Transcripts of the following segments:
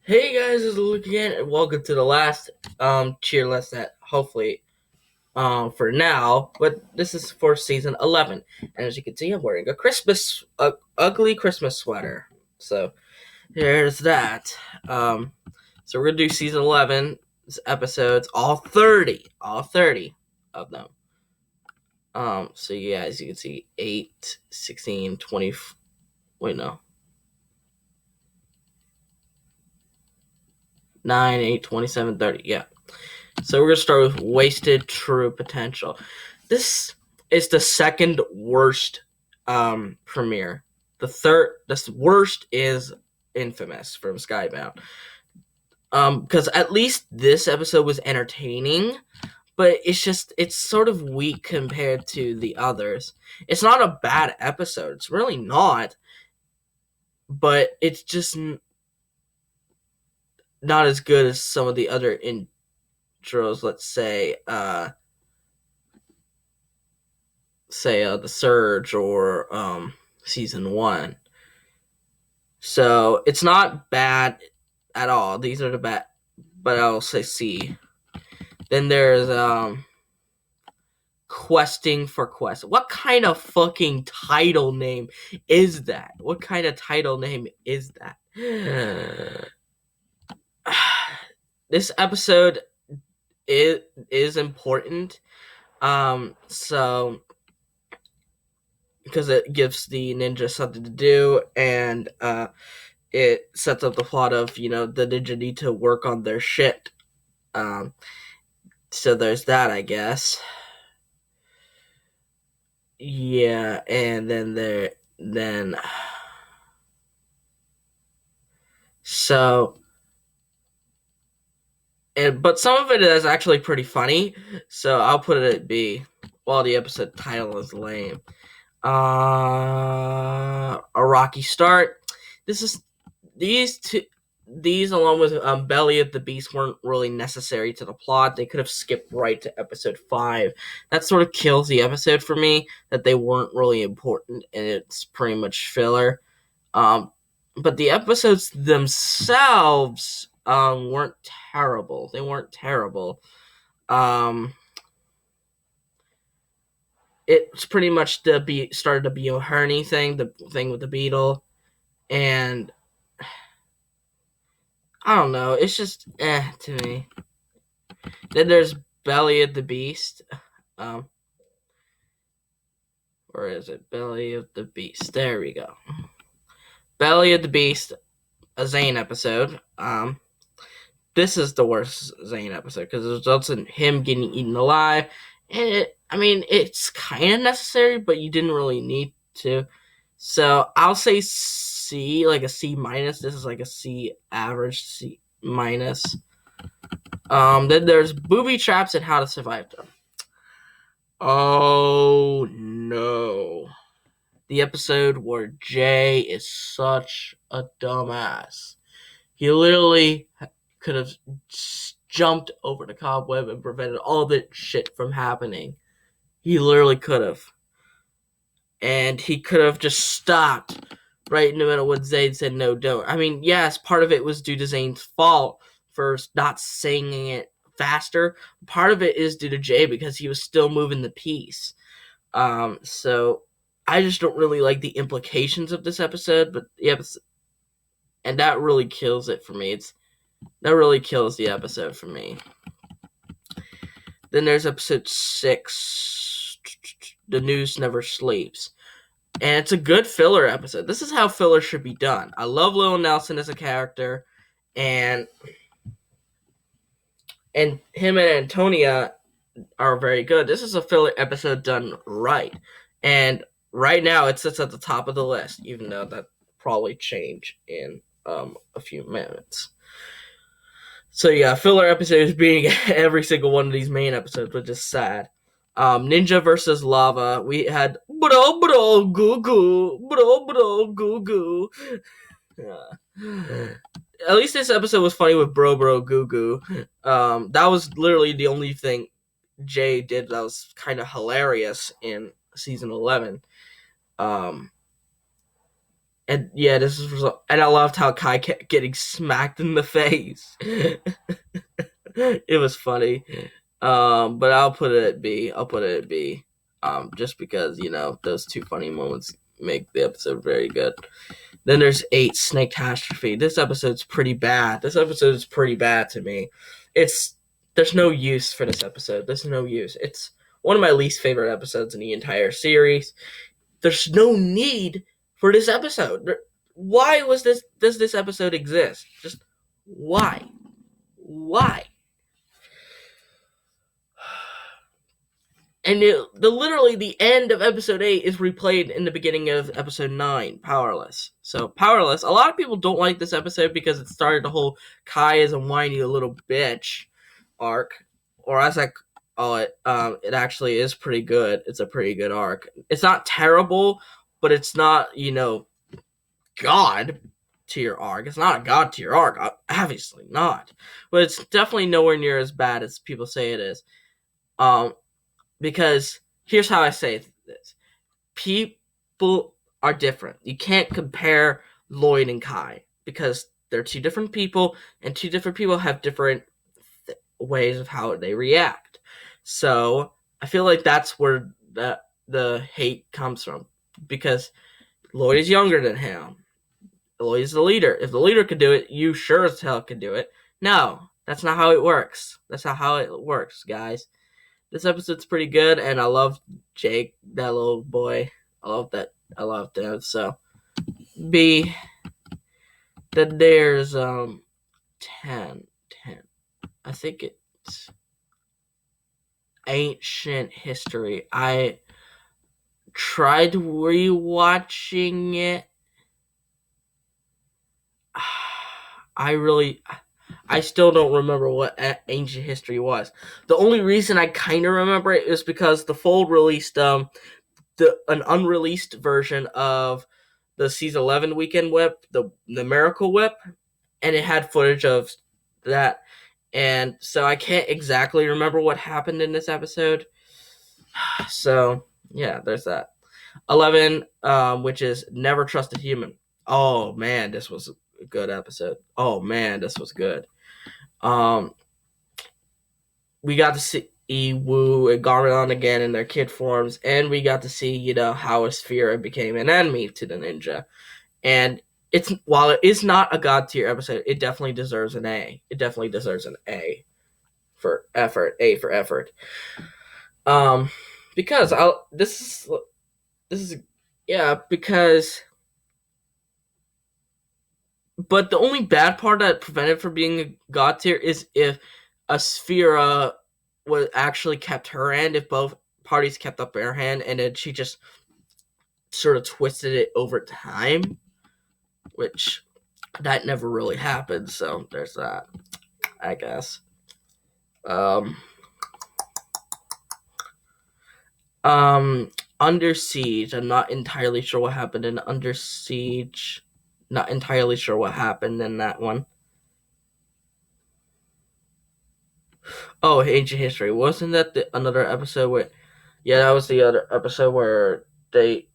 Hey guys, it's Luke again, and welcome to the last cheer list that hopefully for now, but this is for season 11. And as you can see, I'm wearing a ugly Christmas sweater. So there's that. So we're gonna do season 11 episodes, all 30 of them. So yeah, as you can see, 8, 16, 20. Wait, no. 9, 8, 27, 30. Yeah. So we're gonna start with Wasted True Potential. This is the second worst premiere. The worst is Infamous from Skybound. Because at least this episode was entertaining, but it's sort of weak compared to the others. It's not a bad episode. It's really not, but it's just not as good as some of the other intros. Let's say, The Surge or season 1. So it's not bad at all. These are the bad, but I'll say C. Then there's Questing for Quest. What kind of fucking title name is that? What kind of title name is that? This episode is important. So because it gives the ninja something to do, and it sets up the plot of, the ninja need to work on their shit. So there's that, I guess. Yeah, and then so but some of it is actually pretty funny, so I'll put it at B. While the episode title is lame. A rocky start. This is these along with Belly of the Beast weren't really necessary to the plot. They could have skipped right to episode 5. That sort of kills the episode for me, that they weren't really important and it's pretty much filler. But the episodes themselves weren't terrible. They weren't terrible. It's pretty much started to be a Herney thing, the thing with the beetle, and I don't know. It's just to me. Then there's Belly of the Beast. Where is it? Belly of the Beast. There we go. Belly of the Beast, a Zane episode. This is the worst Zane episode because it results in him getting eaten alive. And it's kind of necessary, but you didn't really need to. So I'll say C, like a C minus. This is like a C average, C minus. Then there's Booby Traps and How to Survive Them. Oh no. The episode where Jay is such a dumbass. He literally could have jumped over the cobweb and prevented all that shit from happening. He literally could have. And he could have just stopped right in the middle when Zane said no, don't. I mean, yes, part of it was due to Zane's fault for not singing it faster. Part of it is due to Jay because he was still moving the piece. So I just don't really like the implications of this episode, but the episode, and that really kills it for me. That really kills the episode for me. Then there's episode 6, The News Never Sleeps. And it's a good filler episode. This is how filler should be done. I love Lil Nelson as a character, and him and Antonia are very good. This is a filler episode done right. And right now it sits at the top of the list, even though that probably change in a few minutes. So yeah, filler episodes being every single one of these main episodes, which is sad. Ninja versus Lava. We had bro bro goo goo bro bro goo goo. At least this episode was funny with bro bro goo goo. That was literally the only thing Jay did that was kind of hilarious in season 11. And yeah, this is and I loved how Kai kept getting smacked in the face. It was funny. But I'll put it at B. I'll put it at B. Just because those two funny moments make the episode very good. Then there's 8, Snake Catastrophe. This episode's pretty bad. This episode is pretty bad to me. There's no use for this episode. There's no use. It's one of my least favorite episodes in the entire series. There's no need for this episode. Why does this episode exist? Just why? Why? And literally the end of episode 8 is replayed in the beginning of episode 9, Powerless. So, Powerless, a lot of people don't like this episode because it started the whole Kai is a whiny little bitch arc. Or as I call it, it actually is pretty good. It's a pretty good arc. It's not terrible, but it's not, God tier arc. It's not a God tier arc. Obviously not. But it's definitely nowhere near as bad as people say it is. Because here's how I say this. People are different. You can't compare Lloyd and Kai because they're two different people, and two different people have different ways of how they react. So I feel like that's where the hate comes from, because Lloyd is younger than him. Lloyd is the leader. If the leader could do it, you sure as hell could do it. No, that's not how it works. That's not how it works, guys. This episode's pretty good, and I love Jake, that little boy. I love that. I love that. So, B. Then there's 10. I think it's Ancient History. I tried rewatching it. I still don't remember what Ancient History was. The only reason I kind of remember it is because the Fold released an unreleased version of the season 11 weekend whip, the Miracle Whip, and it had footage of that. And so I can't exactly remember what happened in this episode. So yeah, there's that. 11, which is Never Trust a Human. Oh man, this was a good episode. Oh man, this was good. We got to see Wu and Garmadon again in their kid forms, and we got to see, how Asphira became an enemy to the ninja. And while it is not a God tier episode, it definitely deserves an A. It definitely deserves an A for effort. A for effort. Because this is because. But the only bad part that prevented from being a God tier is if Asphira was actually kept her end, if both parties kept up their hand, and then she just sort of twisted it over time, which that never really happened. So there's that, I guess. Under Siege. I'm not entirely sure what happened in Under Siege. Not entirely sure what happened in that one. Oh, Ancient History. Wasn't that another episode where... Yeah, that was the other episode where they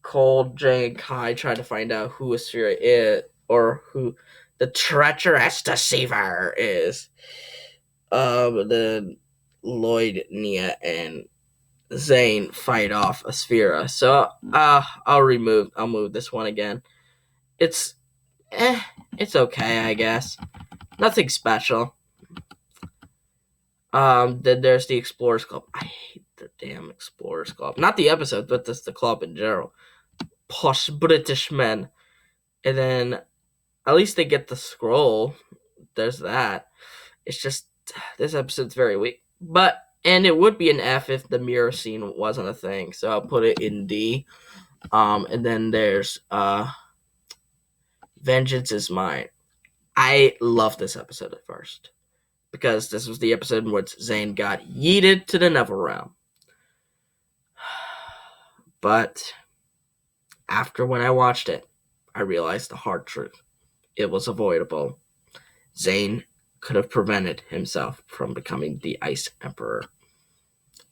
called Jay and Kai trying to find out who Asphira is, or who the treacherous deceiver is. Then Lloyd, Nia, and Zane fight off Asphira. So I'll move this one again. It's okay, I guess. Nothing special. Then there's the Explorers Club. I hate the damn Explorers Club. Not the episode, but just the club in general. Posh British men. And then at least they get the scroll. There's that. It's just this episode's very weak. And it would be an F if the mirror scene wasn't a thing. So I'll put it in D. And then there's Vengeance is Mine. I love this episode at first, because this was the episode in which Zane got yeeted to the Neville realm. But after when I watched it, I realized the hard truth. It was avoidable. Zane could have prevented himself from becoming the Ice Emperor.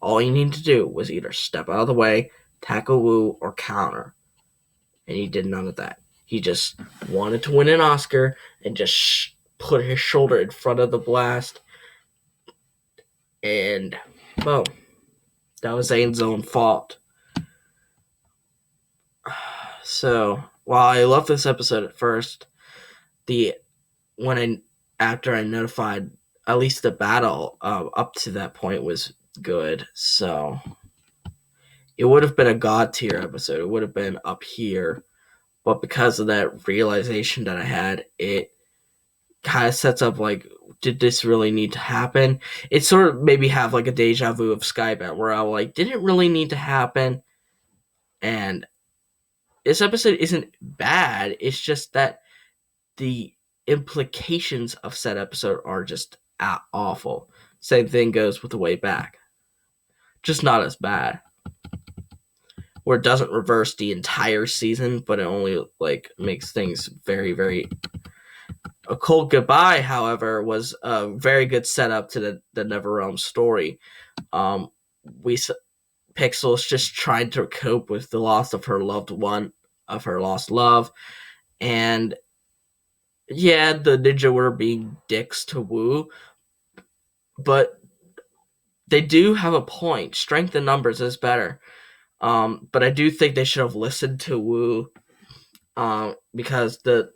All he needed to do was either step out of the way, tackle Wu, or counter. and he did none of that. He just wanted to win an Oscar and just put his shoulder in front of the blast, and boom, that was Zane's own fault. So while I loved this episode at first, after I notified, at least the battle up to that point was good. So it would have been a god tier episode. It would have been up here, but because of that realization that I had, it kind of sets up like, did this really need to happen? It sort of maybe have like a deja vu of Skybound, where I was like, did it really need to happen? And this episode isn't bad. It's just that the implications of said episode are just awful. Same thing goes with The Way Back. Just not as bad. Where it doesn't reverse the entire season, but it only like makes things very, very. A Cold Goodbye, however, was a very good setup to the NetherRealm story. We Pixel's just trying to cope with the loss of her loved one, of her lost love, and yeah, the ninja were being dicks to Wu, but they do have a point. Strength in numbers is better. But I do think they should have listened to Wu, because the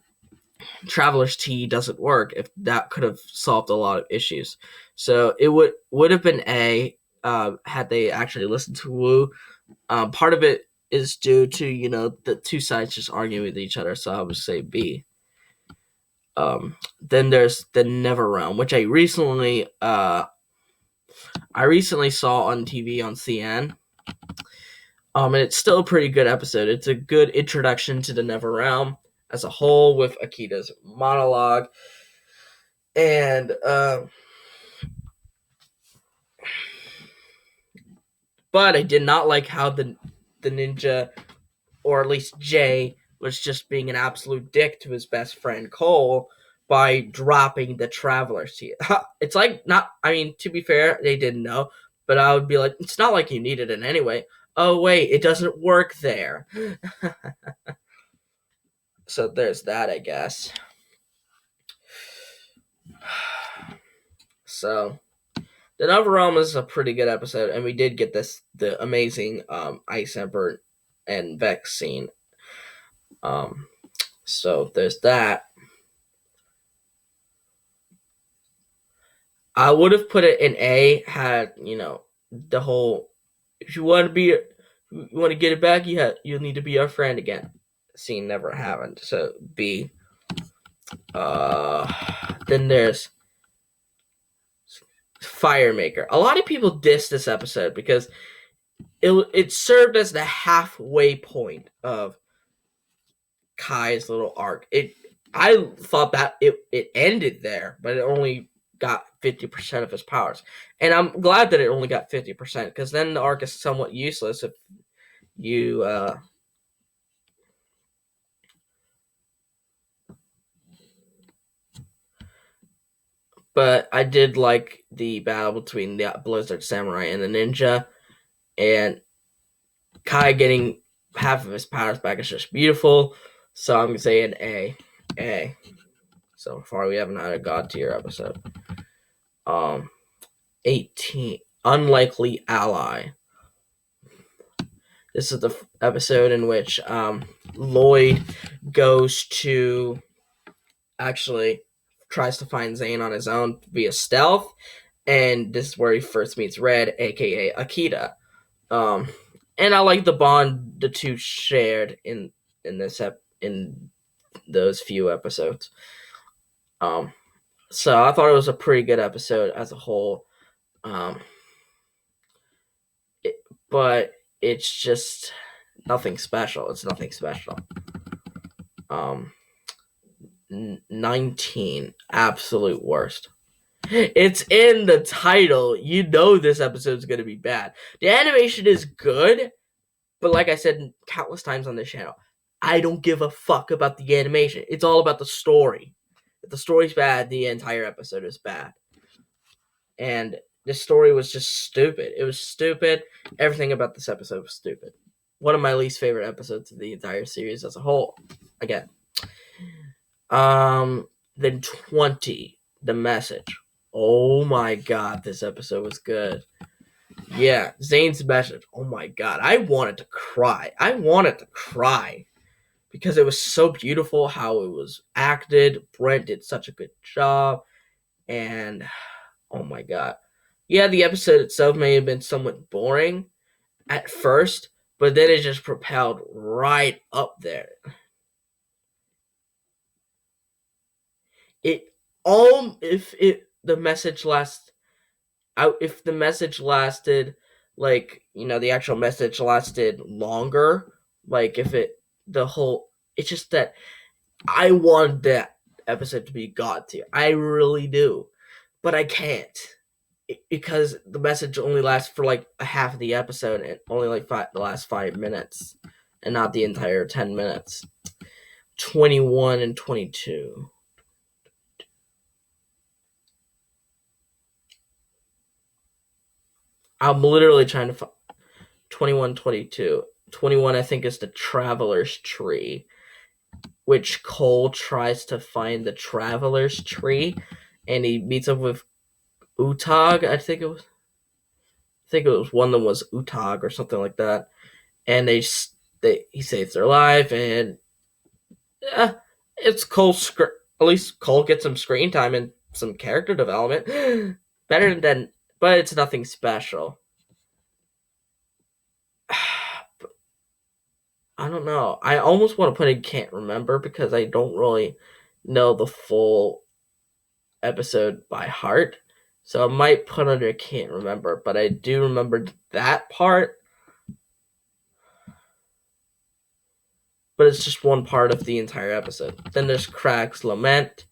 Traveler's Tea doesn't work. If that could have solved a lot of issues, so it would have been A, had they actually listened to Wu. Part of it is due to the two sides just arguing with each other, so I would say B. Then there's the NetherRealm, which I recently saw on TV on CN. And it's still a pretty good episode. It's a good introduction to the NetherRealm as a whole, with Akita's monologue. And but I did not like how the ninja, or at least Jay, was just being an absolute dick to his best friend Cole by dropping the Traveler's Tea. It's like, not, I mean, to be fair, they didn't know, but I would be like, it's not like you needed it anyway. Oh wait, it doesn't work there. So there's that, I guess. So the NetherRealm is a pretty good episode, and we did get the amazing Ice Emperor and Vex scene. So there's that. I would have put it in A, had the whole, if you want to get it back, you'll need to be our friend again. Scene never happened. So B. Then there's Firemaker. A lot of people diss this episode because it served as the halfway point of Kai's little arc. I thought that it ended there, but it only got 50% of his powers. And I'm glad that it only got 50%, because then the arc is somewhat useless if you but I did like the battle between the Blizzard Samurai and the ninja, and Kai getting half of his powers back is just beautiful. So I'm gonna say an A. A. So far we haven't had a god tier episode. 18. Unlikely Ally. This is the episode in which Lloyd goes to, actually tries to find Zane on his own via stealth, and this is where he first meets Red, aka Akita. And I like the bond the two shared in those few episodes. So I thought it was a pretty good episode as a whole. But it's just nothing special. It's nothing special. 19, absolute worst. It's in the title. You know this episode is going to be bad. The animation is good, but like I said countless times on this channel, I don't give a fuck about the animation. It's all about the story. If the story's bad, the entire episode is bad. And this story was just stupid. It was stupid. Everything about this episode was stupid. one of my least favorite episodes of the entire series as a whole. Again. Then 20, The Message. Oh my god, this episode was good. Yeah, Zane's message. Oh my god, I wanted to cry. Because it was so beautiful how it was acted. Brent did such a good job. And oh my god. Yeah, the episode itself may have been somewhat boring at first, but then it just propelled right up there. It all if it the message lasts out if the message lasted like the actual message lasted longer, like if it the whole it's just that I want that episode to be god tier. I really do, but I can't because the message only lasts for like a half of the episode and only like the last 5 minutes and not the entire 10 minutes. 21 and 22. I'm literally trying to find 21, 22. 21, I think, is the Traveler's Tree, which Cole tries to find the Traveler's Tree, and he meets up with Utag. I think it was one that was Utag or something like that, and he saves their life, and it's Cole's. At least Cole gets some screen time and some character development. Better than, but it's nothing special. I don't know. I almost want to put in Can't Remember because I don't really know the full episode by heart. So I might put under Can't Remember, but I do remember that part. But it's just one part of the entire episode. Then there's Crag's Lament,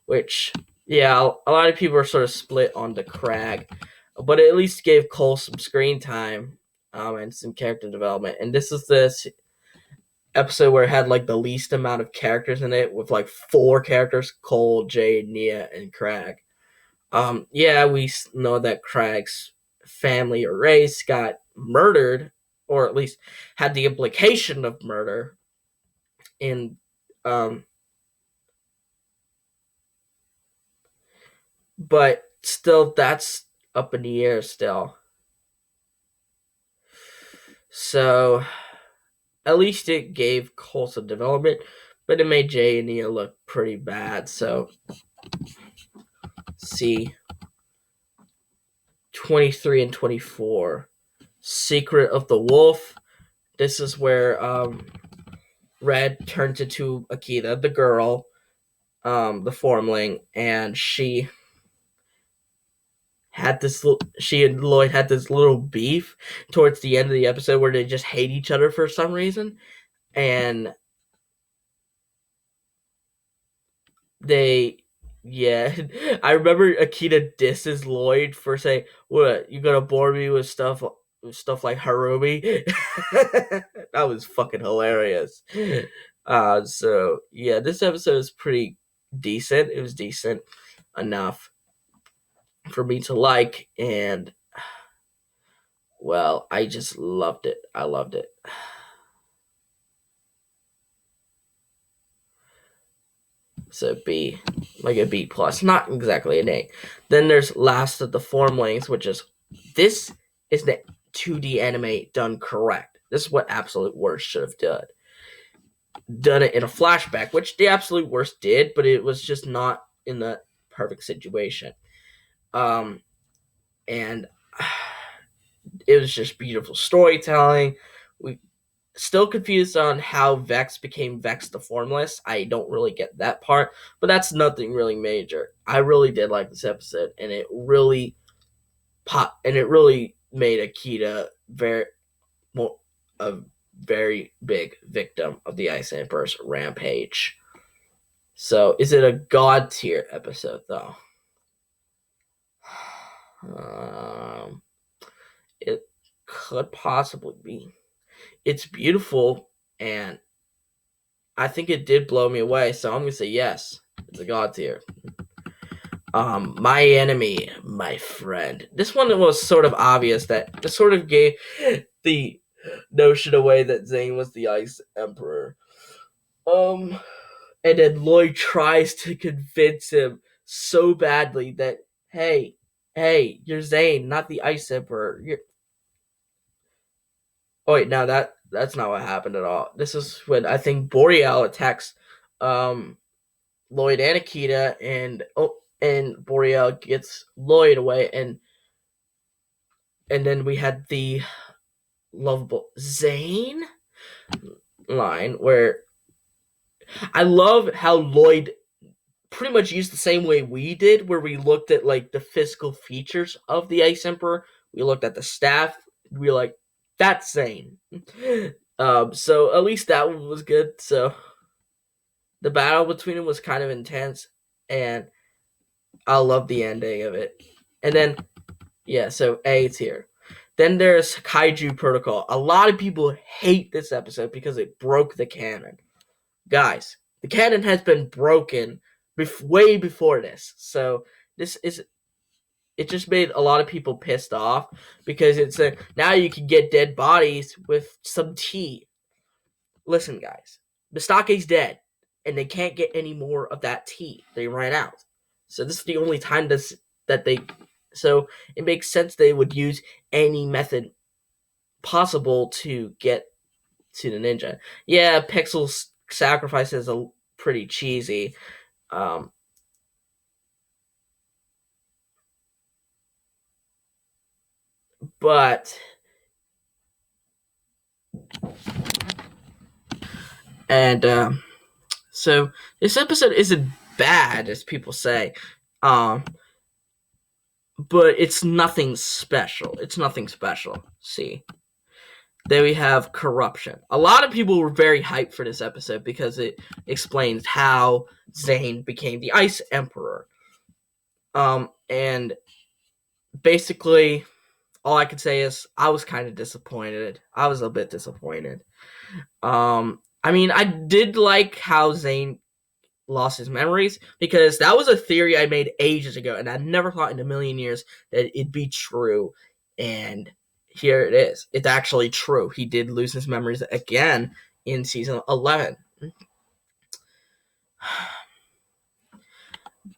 which, yeah, a lot of people are sort of split on the Crag, but it at least gave Cole some screen time and some character development. And this is this episode where it had like the least amount of characters in it, with like 4 characters: Cole, Jade, Nia, and Crag. Yeah, we know that Crag's family or race got murdered, or at least had the implication of murder in but still that's up in the air still. So at least it gave Cole some development, but it made Jay and Nia look pretty bad. So see 23 and 24. Secret of the Wolf. This is where Red turns into Akita, the girl, the formling, and she and Lloyd had this little beef towards the end of the episode where they just hate each other for some reason, and I remember Akita disses Lloyd for saying, "What, you gonna bore me with stuff like Harumi?" That was fucking hilarious. So yeah, this episode is pretty decent. It was decent enough for me to like, and well, I just loved it. I loved it. So B, like a B plus, not exactly an A. Then there's Last of the Formlings, which is this is the 2D anime done correct. This is what Absolute Worst should have done it in a flashback, which the Absolute Worst did, but it was just not in the perfect situation. And it was just beautiful storytelling. We still confused on how Vex became Vex the Formless. I don't really get that part, but that's nothing really major. I really did like this episode, and it really made Akita a very big victim of the Ice Emperor's rampage. So, is it a god tier episode though? It could possibly be. It's beautiful, and I think it did blow me away, so I'm gonna say yes. It's a god tier. My Enemy, My Friend. This one was sort of obvious that this sort of gave the notion away that Zane was the Ice Emperor. And then Lloyd tries to convince him so badly that, hey, you're Zane, not the Ice Emperor. Oh wait, no, that's not what happened at all. This is when I think Boreal attacks um Lloyd and Akita, and Boreal gets Lloyd away, and then we had the lovable Zane line where I love how Lloyd pretty much used the same way we did, where we looked at like the physical features of the Ice Emperor. We looked at the staff. We were like, that's Zane. So at least that one was good. So the battle between them was kind of intense, and I love the ending of it. And then, yeah, so A tier. Then there's Kaiju Protocol. A lot of people hate this episode because it broke the canon. Guys, the canon has been broken way before this. So it just made a lot of people pissed off because it's now you can get dead bodies with some tea. Listen, guys, Mistake's dead, and they can't get any more of that tea. They ran out. So this is the only time that they. So it makes sense they would use any method possible to get to the ninja. Yeah, Pixel's sacrifice is pretty cheesy. Um, but and so this episode isn't bad as people say, but it's nothing special. It's nothing special. See, then we have corruption. A lot of people were very hyped for this episode because it explains how Zane became the Ice Emperor. And basically, all I could say is I was kind of disappointed. I was a bit disappointed. I mean, I did like how Zane lost his memories because that was a theory I made ages ago, and I never thought in a million years that it'd be true. And here it is. It's actually true. He did lose his memories again in season 11.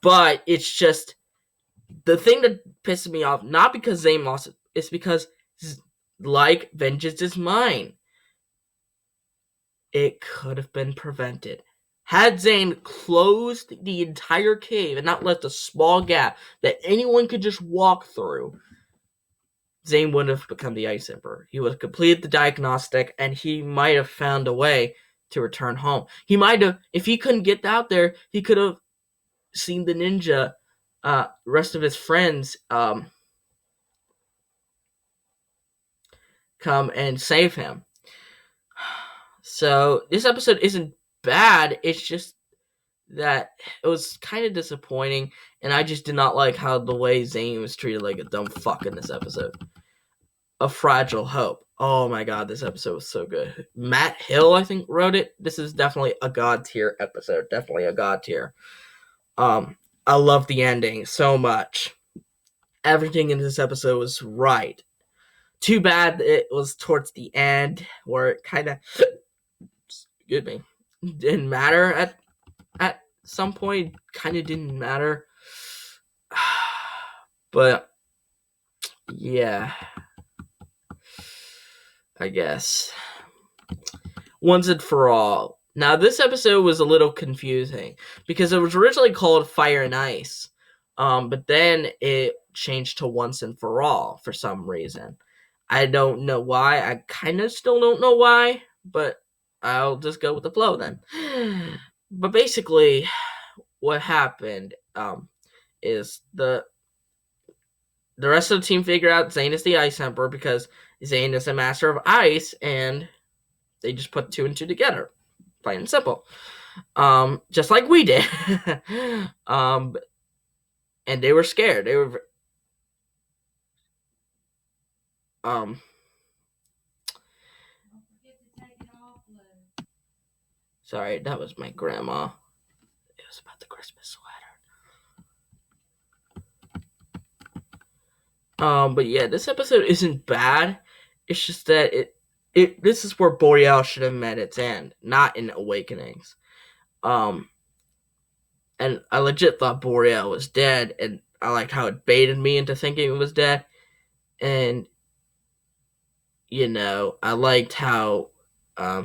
But it's just the thing that pisses me off, not because Zane lost it, it's because, like, vengeance is mine. It could have been prevented. Had Zane closed the entire cave and not left a small gap that anyone could just walk through, Zane wouldn't have become the Ice Emperor. He would have completed the diagnostic, and he might have found a way to return home. He might have, if he couldn't get out there, he could have seen the ninja, rest of his friends, come and save him. So this episode isn't bad. It's just that it was kind of disappointing, and I just did not like how the way Zane was treated like a dumb fuck in this episode. A Fragile Hope. Oh my god, this episode was so good. Matt Hill, I think, wrote it. This is definitely a god tier episode. Definitely a god tier. I love the ending so much. Everything in this episode was right. Too bad it was towards the end where it kind of, excuse me, didn't matter at some point. Kind of didn't matter. But yeah, I guess. Once and for all. Now, this episode was a little confusing because it was originally called Fire and Ice, but then it changed to Once and for All for some reason. I don't know why. I kind of still don't know why, but I'll just go with the flow then. But basically, what happened is the rest of the team figured out Zane is the Ice Emperor because Zane is a master of ice, and they just put two and two together. Plain and simple. Just like we did. And they were scared. They were sorry, that was my grandma. It was about the Christmas sweater. But yeah, this episode isn't bad. It's just that this is where Boreal should have met its end, not in Awakenings. And I legit thought Boreal was dead, and I liked how it baited me into thinking it was dead. And I liked how I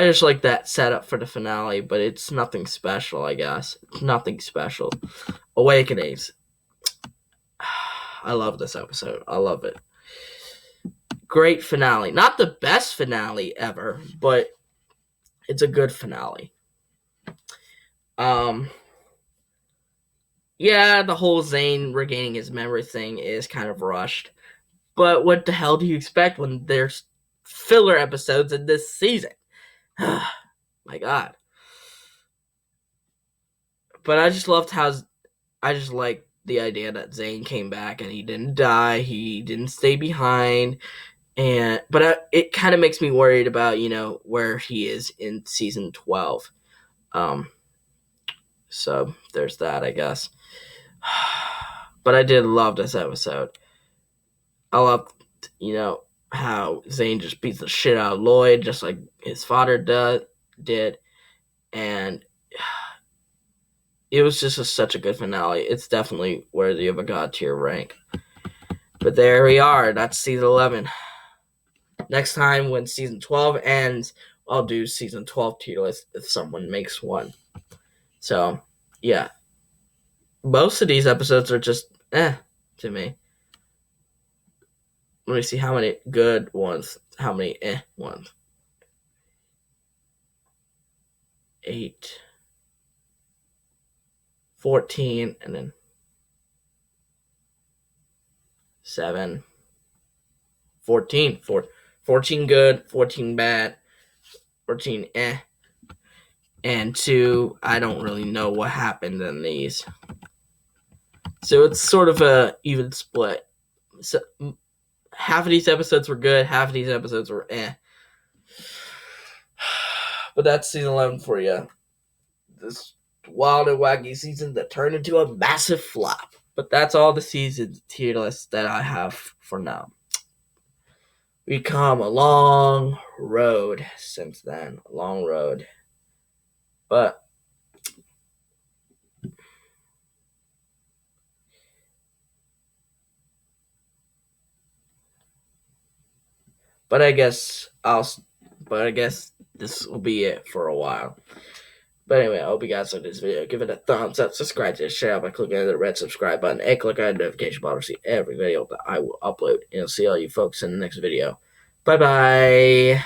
just like that setup for the finale, but it's nothing special, I guess. It's nothing special. Awakenings. I love this episode. I love it. Great finale. Not the best finale ever, but it's a good finale. Yeah, the whole Zane regaining his memory thing is kind of rushed. But what the hell do you expect when there's filler episodes in this season? My God. But I just loved how I just liked the idea that Zane came back and he didn't die, he didn't stay behind, but it kind of makes me worried about where he is in season 12. So there's that, I guess. But I did love this episode. I loved, how Zane just beats the shit out of Lloyd, just like his father did, and it was just such a good finale. It's definitely worthy of a God tier rank. But there we are. That's season 11. Next time, when season 12 ends, I'll do season 12 tier list if someone makes one. So, yeah. Most of these episodes are just to me. Let me see how many good ones, how many ones. 8, 14, and then 7, 14. 14 good, 14 bad, 14 and 2, I don't really know what happened in these. So it's sort of a even split. So half of these episodes were good, half of these episodes were But that's season 11 for you. This wild and wacky season that turned into a massive flop. But that's all the season tier list that I have for now. We come a long road since then. A long road. But I guess this will be it for a while. But anyway, I hope you guys liked this video. Give it a thumbs up, subscribe to the channel by clicking on the red subscribe button, and click on the notification bell to see every video that I will upload. And I'll see all you folks in the next video. Bye-bye.